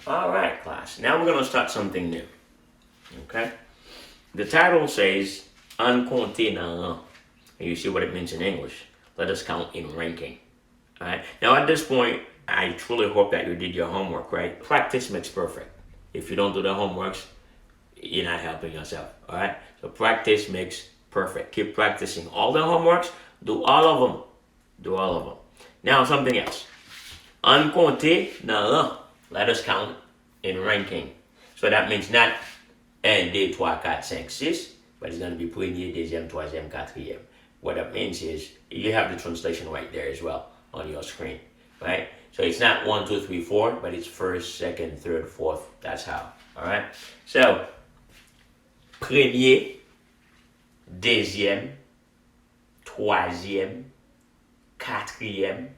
All right, class. Now we're going to start something new. Okay? The title says, Un compter dans rang. And you see what it means in English. Let us count in ranking. All right? Now, at this point, I truly hope that you did your homework, right? Practice makes perfect. If you don't do the homeworks, you're not helping yourself. All right? So practice makes perfect. Keep practicing all the homeworks. Do all of them. Do all of them. Now, something else. Un compter dans rang. Let us count in ranking. So that means not 1, 2, 3, 4, 5, 6, but it's going to be premier, deuxième, troisième, quatrième. What that means is you have the translation right there as well on your screen, right? So it's not 1, 2, 3, 4, but it's first, second, third, fourth. That's how. All right. So premier, deuxième, troisième, quatrième,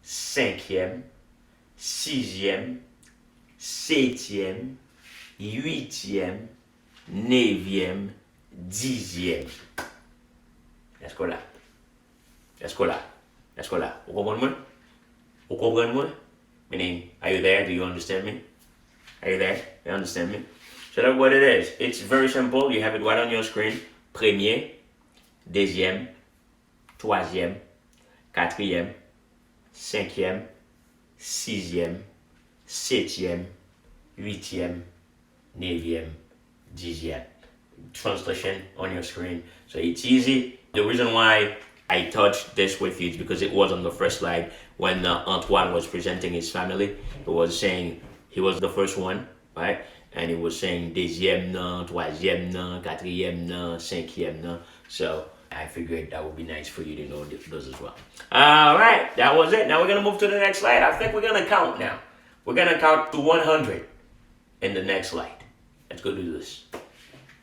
cinquième, sixième, septième, huitième, neuvième, dixième. Let's go là. Let's go là. Let's go là. Vous comprenez moi? Vous comprenez moi? Meaning, are you there? Do you understand me? Are you there? You understand me? So that's what it is. It's very simple. You have it right on your screen. Premier, deuxième, troisième, quatrième, cinquième, sixième, septième, huitième, neuvième, dixième. Translation on your screen. So it's easy. The reason why I touched this with you is because it was on the first slide when Antoine was presenting his family. He was saying he was the first one, right? And he was saying deuxième non, troisième non, quatrième non, cinquième non. So I figured that would be nice for you to know those as well. All right, that was it. Now we're going to move to the next slide. I think we're going to count now. We're going to count to 100 in the next slide. Let's go do this.